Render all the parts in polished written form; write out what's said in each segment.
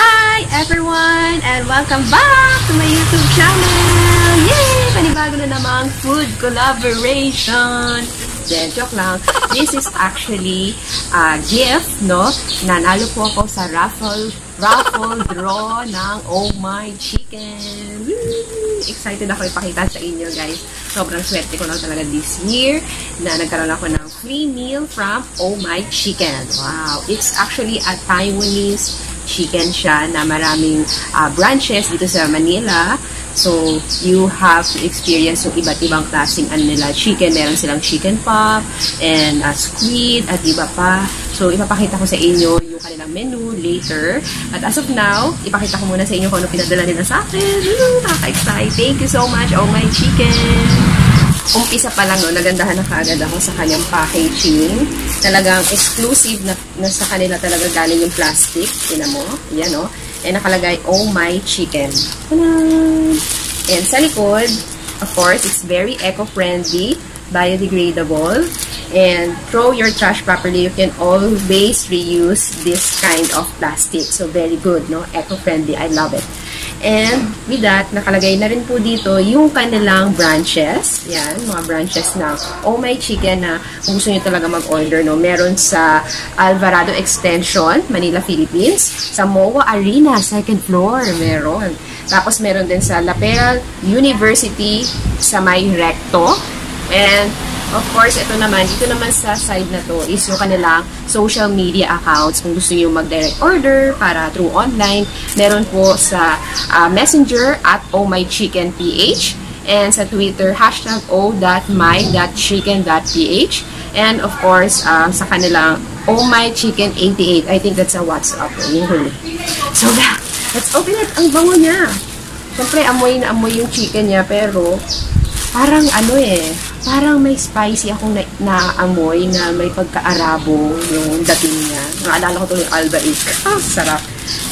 Hi everyone and welcome back to my YouTube channel! Yay! Panibago na namang food collaboration! Then, joke lang. This is actually a gift, no? Nanalo po ako sa raffle draw ng Oh My Chicken! Woo! Excited ako ipakita sa inyo, guys. Sobrang swerte ko lang talaga this year na nagkaroon ako ng free meal from Oh My Chicken. Wow! It's actually a Taiwanese chicken siya na maraming branches dito sa Manila. So, you have to experience yung iba't ibang klaseng nila chicken. Meron silang chicken pop and squid at iba pa. So, ipapakita ko sa inyo yung kanilang menu later. At as of now, ipakita ko muna sa inyo kung ano pinadala nila sa akin. Nakaka-excite. Thank you so much, Oh My Chicken! Umpisa pa lang, no, nagandahan na kaagad ako sa kanyang packaging. Talagang exclusive na sa kanila talaga galing yung plastic. Tingnan mo. Yan, no? And nakalagay, Oh My Chicken. Tanan! And sa likod, of course, it's very eco-friendly, biodegradable, and throw your trash properly. You can always reuse this kind of plastic. So, very good, no? Eco-friendly. I love it. And with that, nakalagay na rin po dito yung kanilang branches. Yan, mga branches na Oh My Chicken na kung gusto nyo talaga mag-order, no? Meron sa Alvarado Extension, Manila, Philippines. Sa MOA Arena, second floor, meron. Tapos meron din sa Lapel University sa May Recto. And of course, ito naman, dito naman sa side na to is yung kanilang social media accounts. Kung gusto nyo mag-direct order para through online, meron po sa Messenger at ohmychickenph and sa Twitter, hashtag o.my.chicken.ph and of course, sa kanilang ohmychicken88. I think that's a WhatsApp. Yung huli. So, let's open it. Ang bango niya. Siyempre, amoy na amoy yung chicken niya, pero parang parang may spicy akong naamoy na may pagka-Arabo yung dating niya. Naalala ko ito yung Albaic. Sarap.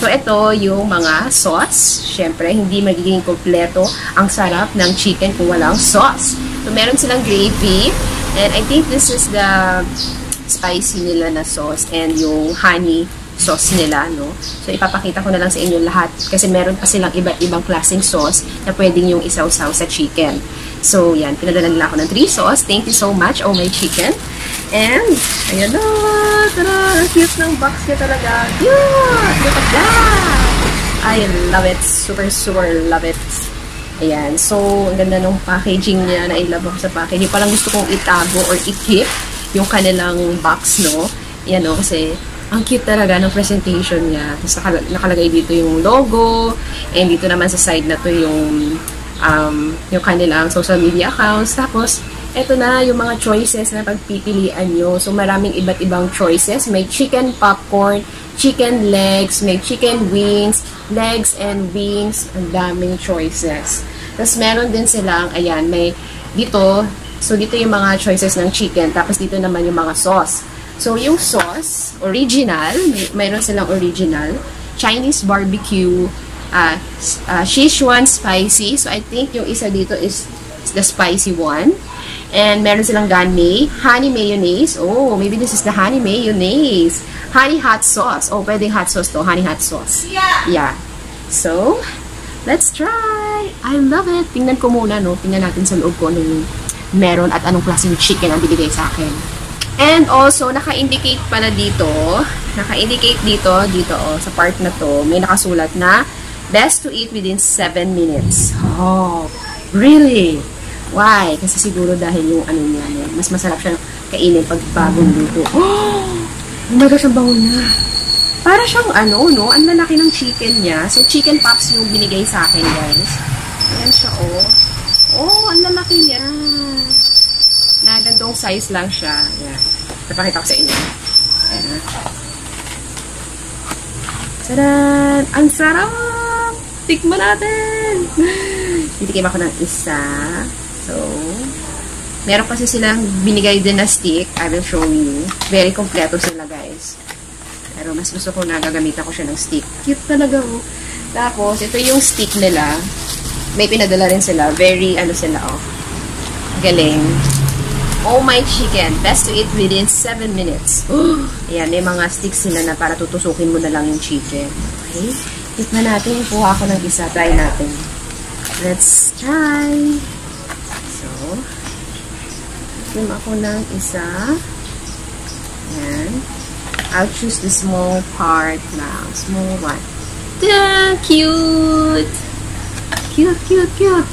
So, ito yung mga sauce. Siyempre, hindi magiging kompleto ang sarap ng chicken kung walang sauce. So, meron silang gravy. And I think this is the spicy nila na sauce and yung honey sauce nila, no? So, ipapakita ko na lang sa inyo lahat kasi meron pa silang iba't ibang klaseng sauce na pwedeng yung isaw-saw sa chicken. So, yan. Pinadala nila ako ng 3 sauce. Thank you so much, Oh My Chicken. And, ayan na! Tara! Ang cute ng box niya talaga. Cute! Look at that! I love it. Super, super love it. Ayan. So, ang ganda ng packaging niya. Na-love ako sa packaging. Parang gusto kong itago or i-keep yung kanilang box, no? Ayan, no? Kasi ang cute talaga ng presentation niya. Tapos nakalagay dito yung logo. And dito naman sa side na to yung kanilang social media accounts. Tapos, eto na yung mga choices na pagpipilian nyo. So, maraming iba't ibang choices. May chicken popcorn, chicken legs, may chicken wings, legs and wings. Ang daming choices. Tapos, meron din silang, ayan, may dito. So, dito yung mga choices ng chicken. Tapos, dito naman yung mga sauce. So, yung sauce, original, mayroon silang original, Chinese barbecue, Sichuan spicy. So, I think yung isa dito is the spicy one. And meron silang ganmei, honey mayonnaise. Oh, maybe this is the honey mayonnaise. Honey hot sauce. Oh, pwedeng hot sauce to. Honey hot sauce. Yeah. So, let's try. I love it. Tingnan ko muna, no? Tingnan natin sa loob ko anong meron at anong klaseng chicken ang binigay sa akin. And also, naka-indicate pala dito, sa part na to, may nakasulat na, best to eat within 7 minutes. Oh, really? Why? Kasi siguro dahil yung niya, mas masarap siya kainin pag bagong luto. Oh my gosh, ang bango niya. Para siyang no? Ang lalaki ng chicken niya. So, chicken pops yung binigay sa akin, guys. Ayan siya, oh. Oh, ang lalaki niya. Na gantong size lang siya. Ayan. Napakita ko sa inyo. Ayan. Tadaan! Ang sarap! Tikman natin! Titikim ako ng isa. So, meron kasi silang binigay din na stick. I will show you. Very kompleto sila, guys. Pero mas gusto ko na gagamitan ko siya ng stick. Cute talaga, oh. Tapos, ito yung stick nila. May pinadala rin sila. Very, sila, oh. Galing. Oh My Chicken. Best to eat within 7 minutes. Ayan, may mga sticks sila na para tutusukin mo na lang yung chicken. Okay. Tikman natin. Kuha ako ng isa. Try natin. Let's try. So, tikman ako ng isa. Ayan. I'll choose the small part now. Small one. Ta! Cute! Cute, cute, cute.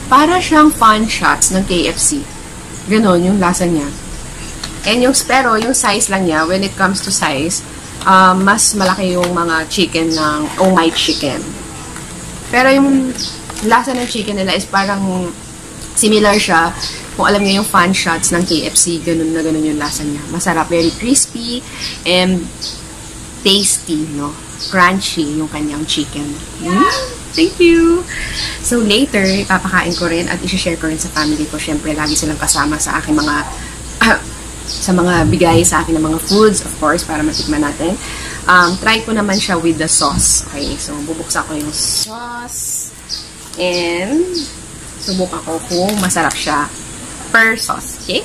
Para siyang fun shots ng KFC. Ganon yung lasa niya. And pero yung size lang niya, when it comes to size, mas malaki yung mga chicken ng Oh My Chicken. Pero yung lasa ng chicken nila is parang similar siya. Kung alam niyo yung fun shots ng KFC, ganun na ganun yung lasa niya. Masarap, very crispy and tasty, no? Crunchy yung kanyang chicken. Thank you! So later, ipapakain ko rin at i-share ko rin sa family ko. Siyempre, lagi silang kasama sa aking mga sa mga bigay sa akin ng mga foods, of course, para matikman natin. Try ko naman siya with the sauce. Okay, so bubuksan ko yung sauce and subukan ko kung masarap siya per sauce. Okay?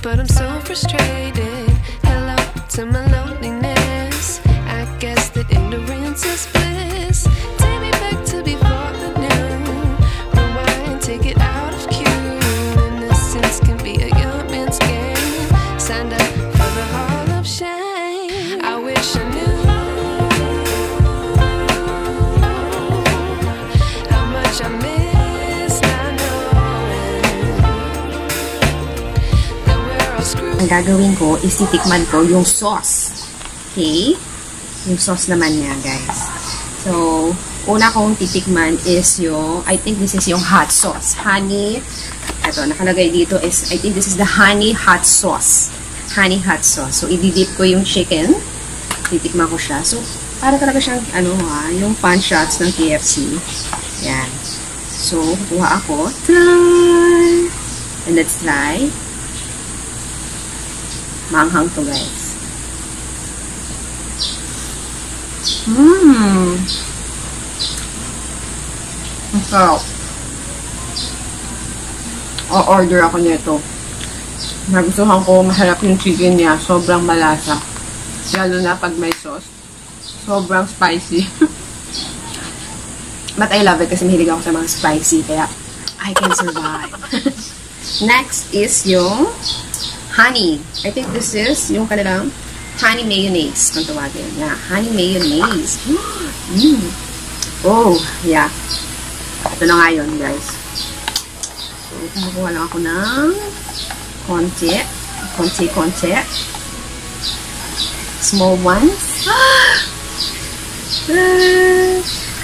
But I'm so frustrated. Hello to my loneliness. I guess that ignorance is bliss. Take me back to before the new. Rewind, take it out of cue. Innocence can be a young man's game. Signed up for the hall of shame. I wish I knew how much I miss. Ang gagawin ko is titikman ko yung sauce. Okay? Yung sauce naman niya, guys. So, una kong titikman is yung, I think this is yung hot sauce. Honey, ito, nakalagay dito is, I think this is the honey hot sauce. Honey hot sauce. So, ididip ko yung chicken. Titikman ko siya. So, para talaga siyang, yung fun shots ng KFC. Yan. So, kuha ako. Try! And let's try. Manghang to, guys. Ang sarap. O-order ako nito. Nagustuhan ko, masarap yung chicken niya. Sobrang malasa. Lalo na pag may sauce. Sobrang spicy. But I love it kasi mahilig ako sa mga spicy. Kaya, I can survive. Next is yung honey. I think this is yung kanilang honey mayonnaise. Kung tawagin. Yeah, honey mayonnaise. Oh, yeah. Ito na nga yun, guys. So, kumukuha lang ako ng konti. Konti. Small ones.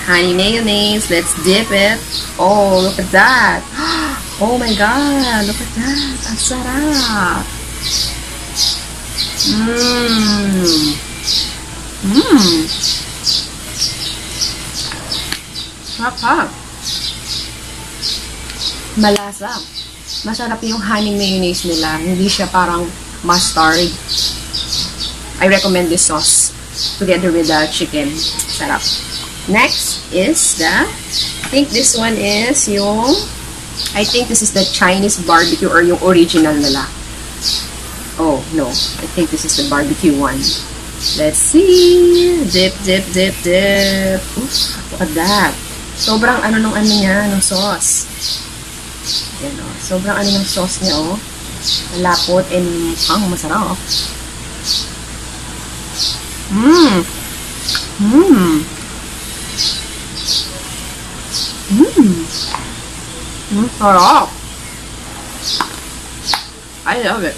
Honey mayonnaise. Let's dip it. Oh, look at that. Oh my God. Look at that. Ang sarap. Sarap. Malasa. Masarap yung honey mayonnaise nila. Hindi siya parang mustard. I recommend this sauce together with the chicken. Sarap. Next is I think this one is yung, I think this is the Chinese barbecue or yung original nila. Oh, no. I think this is the barbecue one. Let's see. Dip. Oof, look at that. Sobrang nung niya, nung sauce. Yan, oh. Sobrang ng sauce niya, oh. Malapot and masarap. Sarap. I love it.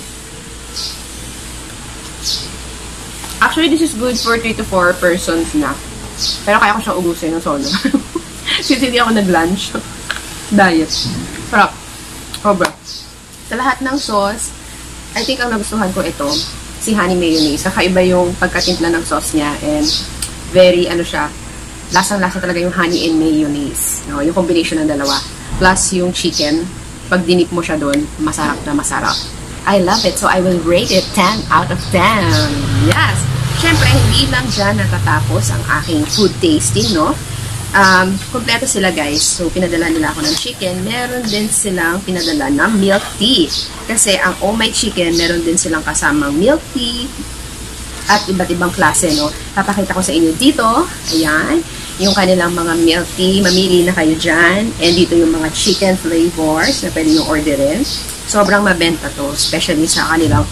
Actually, this is good for 3 to 4 persons na. Pero kaya ko siyang ubusin ng solo. Since hindi ako nag-lunch. Diet. Sarap. Sobra. Sa lahat ng sauce, I think ang nagustuhan ko ito, si honey mayonnaise. Kakaiba yung pagkatimpla ng sauce niya and very, ano siya, lasang-lasa talaga yung honey and mayonnaise. No? Yung combination ng dalawa. Plus yung chicken, pag dinip mo siya doon, masarap na masarap. I love it. So I will rate it 10 out of 10. Yes! Siyempre, hindi lang dyan natatapos ang aking food tasting, no? Kompleto sila, guys. So, pinadala nila ako ng chicken. Meron din silang pinadala ng milk tea. Kasi ang Oh My Chicken, meron din silang kasamang milk tea at iba't ibang klase, no? Papakita ko sa inyo dito. Ayan. Yung kanilang mga milk tea. Mamili na kayo dyan. And dito yung mga chicken flavors na pwede yung orderin. Sobrang mabenta to. Especially sa kanilang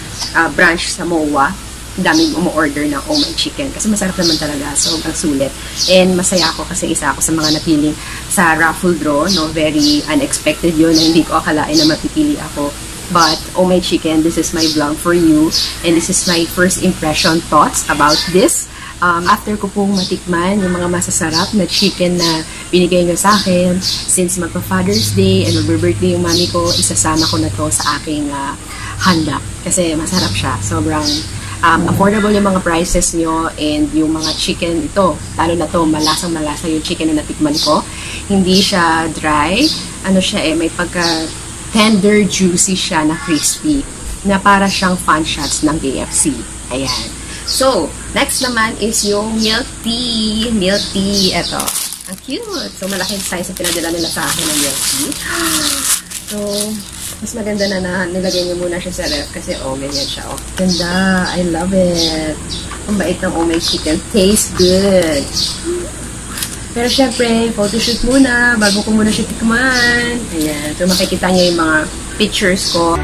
branch sa MOA. Daming umu-order ng Oh My Chicken. Kasi masarap naman talaga. Sobrang sulit. And masaya ako kasi isa ako sa mga napiling sa raffle draw. No? Very unexpected yun. Hindi ko akalain na mapipili ako. But, Oh My Chicken, this is my vlog for you. And this is my first impression thoughts about this. After ko pong matikman yung mga masasarap na chicken na binigay nyo sa akin, since magpa-Father's Day and mag-birthday yung mami ko, isasama ko na to sa aking handa. Kasi masarap siya. Sobrang affordable yung mga prices nyo and yung mga chicken ito, lalo na to, malasang malasa yung chicken na natikman ko. Hindi siya dry. Ano siya may pagka tender, juicy siya na crispy. Na para siyang fun shots ng KFC. Ayan. So, next naman is yung milk tea. Milk tea, eto. Ang cute. So, malaking size ang pinadala nila sa akin ng milk tea. So, mas maganda na nilagay niyo muna siya sa ref kasi ganyan siya. Ganda. I love it. Ang bait ng Oh My Chicken. Tastes good. Pero syempre, photoshoot muna bago ko muna siya tikman. Ayan. So makikita niyo yung mga pictures ko.